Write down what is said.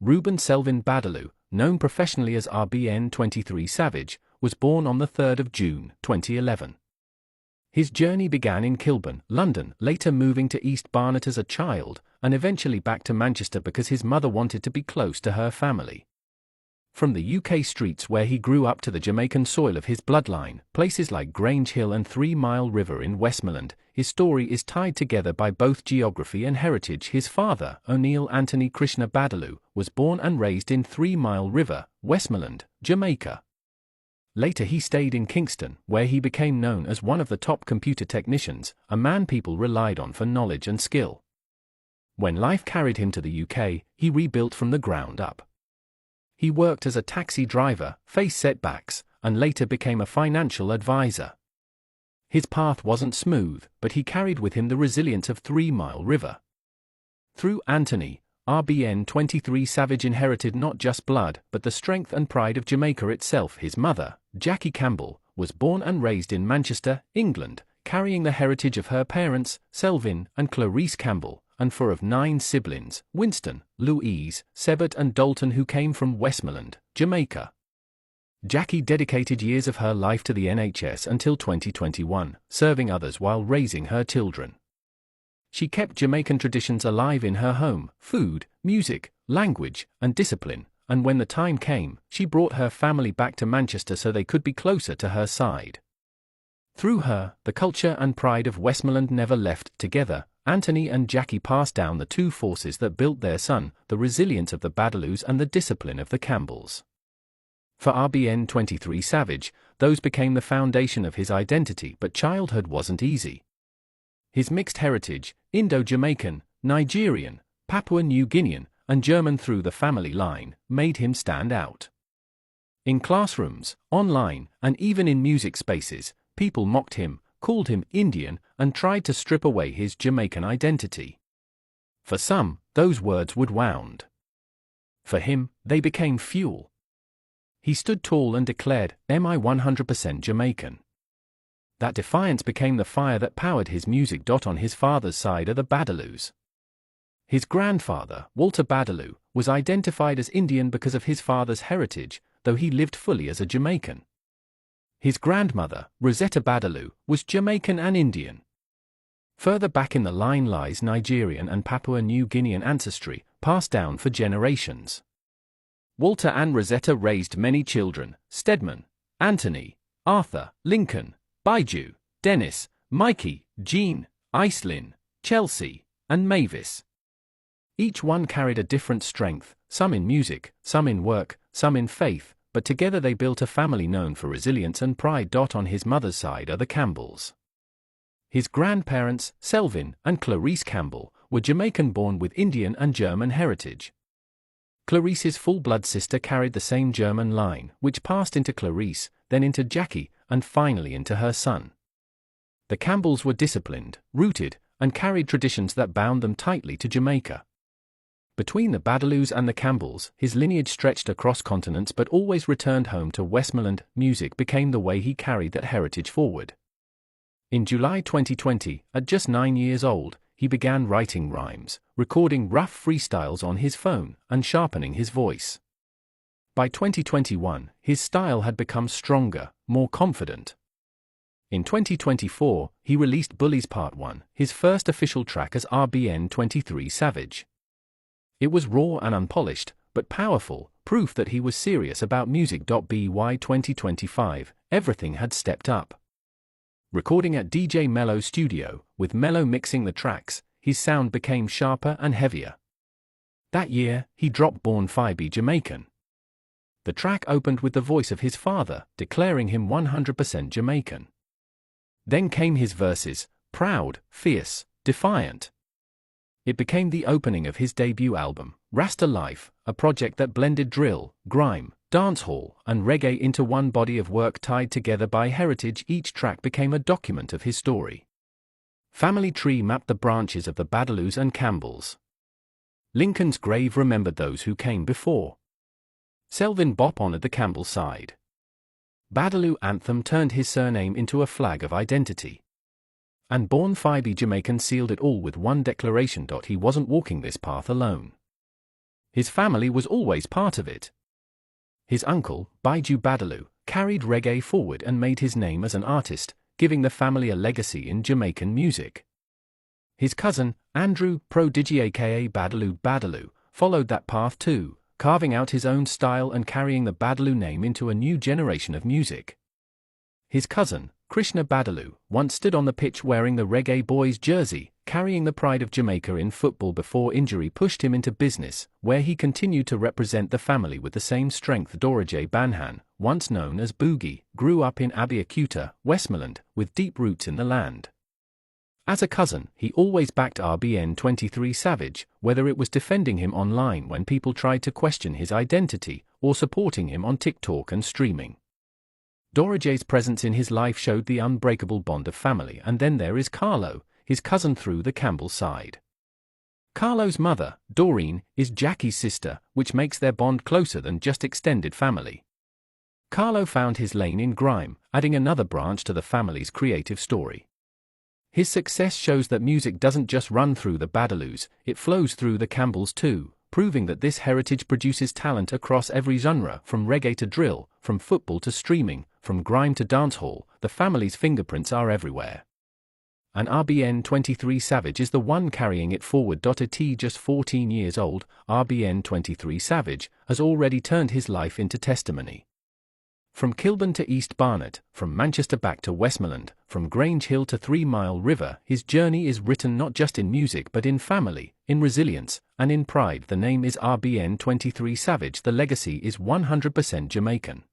Reuben Selvin Badaloo, known professionally as RBN23SAVAGE, was born on the 3rd of June, 2011. His journey began in Kilburn, London, later moving to East Barnet as a child, and eventually back to Manchester because his mother wanted to be close to her family. From the UK streets where he grew up to the Jamaican soil of his bloodline, places like Grange Hill and 3 Mile River in Westmoreland, his story is tied together by both geography and heritage. His father, O'Neill Anthony Krishna Badaloo, was born and raised in 3 Mile River, Westmoreland, Jamaica. Later he stayed in Kingston, where he became known as one of the top computer technicians, a man people relied on for knowledge and skill. When life carried him to the UK, he rebuilt from the ground up. He worked as a taxi driver, faced setbacks, and later became a financial advisor. His path wasn't smooth, but he carried with him the resilience of 3 Mile River. Through Anthony, RBN23SAVAGE inherited not just blood, but the strength and pride of Jamaica itself. His mother, Jackie Campbell, was born and raised in Manchester, England, carrying the heritage of her parents, Selvin and Clarice Campbell, and 4 of 9 siblings, Winston, Louise, Sebert and Dalton, who came from Westmoreland, Jamaica. Jackie dedicated years of her life to the NHS until 2021, serving others while raising her children. She kept Jamaican traditions alive in her home: food, music, language, and discipline, and when the time came, she brought her family back to Manchester so they could be closer to her side. Through her, the culture and pride of Westmoreland never left. Together, Anthony and Jackie passed down the two forces that built their son, the resilience of the Badaloos and the discipline of the Campbells. For RBN23SAVAGE, those became the foundation of his identity, but childhood wasn't easy. His mixed heritage, Indo-Jamaican, Nigerian, Papua New Guinean, and German through the family line, made him stand out. In classrooms, online, and even in music spaces, people mocked him, called him Indian, and tried to strip away his Jamaican identity. For some, those words would wound. For him, they became fuel. He stood tall and declared, "Am I 100% Jamaican?" That defiance became the fire that powered his music. On his father's side are the Badaloos. His grandfather, Walter Badaloo, was identified as Indian because of his father's heritage, though he lived fully as a Jamaican. His grandmother, Rosetta Badaloo, was Jamaican and Indian. Further back in the line lies Nigerian and Papua New Guinean ancestry, passed down for generations. Walter and Rosetta raised many children: Stedman, Anthony, Arthur, Lincoln, Baiju, Dennis, Mikey, Jean, Icelyn, Chelsea, and Mavis. Each one carried a different strength, some in music, some in work, some in faith, but together they built a family known for resilience and pride. On his mother's side are the Campbells. His grandparents, Selvin and Clarice Campbell, were Jamaican-born with Indian and German heritage. Clarice's full-blood sister carried the same German line, which passed into Clarice, then into Jackie, and finally into her son. The Campbells were disciplined, rooted, and carried traditions that bound them tightly to Jamaica. Between the Badaloos and the Campbells, his lineage stretched across continents but always returned home to Westmoreland. Music became the way he carried that heritage forward. In July 2020, at just 9 years old, he began writing rhymes, recording rough freestyles on his phone, and sharpening his voice. By 2021, his style had become stronger, more confident. In 2024, he released Bullies Part 1, his first official track as RBN23SAVAGE. It was raw and unpolished, but powerful, proof that he was serious about music. By 2025, everything had stepped up. Recording at DJ Mello's studio, with Mello mixing the tracks, his sound became sharper and heavier. That year, he dropped Born Phi-B Jamaican. The track opened with the voice of his father, declaring him 100% Jamaican. Then came his verses, proud, fierce, defiant. It became the opening of his debut album, Rasta Life, a project that blended drill, grime, dancehall, and reggae into one body of work tied together by heritage. Each track became a document of his story. Family Tree mapped the branches of the Badaloos and Campbells. Lincoln's grave remembered those who came before. Selvin Bop honored the Campbell side. Badaloo Anthem turned his surname into a flag of identity. And Born Phi-B Jamaican sealed it all with one declaration: he wasn't walking this path alone. His family was always part of it. His uncle, Baiju Badaloo, carried reggae forward and made his name as an artist, giving the family a legacy in Jamaican music. His cousin, Andrew Prodigy aka Badaloo, followed that path too, carving out his own style and carrying the Badaloo name into a new generation of music. His cousin, Krishna Badaloo, once stood on the pitch wearing the Reggae Boys jersey, carrying the pride of Jamaica in football before injury pushed him into business, where he continued to represent the family with the same strength. Dorajay Banhan, once known as Boogie, grew up in Abeokuta, Westmoreland, with deep roots in the land. As a cousin, he always backed RBN23SAVAGE, whether it was defending him online when people tried to question his identity, or supporting him on TikTok and streaming. Dorajay's presence in his life showed the unbreakable bond of family. And then there is Carlo, his cousin through the Campbell side. Carlo's mother, Doreen, is Jackie's sister, which makes their bond closer than just extended family. Carlo found his lane in grime, adding another branch to the family's creative story. His success shows that music doesn't just run through the Badaloos, it flows through the Campbells too, proving that this heritage produces talent across every genre, from reggae to drill, from football to streaming, from grime to dancehall. The family's fingerprints are everywhere. And RBN23SAVAGE is the one carrying it forward. At just 14 years old, RBN23SAVAGE has already turned his life into testimony. From Kilburn to East Barnet, from Manchester back to Westmoreland, from Grange Hill to 3 Mile River, his journey is written not just in music but in family, in resilience, and in pride. The name is RBN23SAVAGE. The legacy is 100% Jamaican.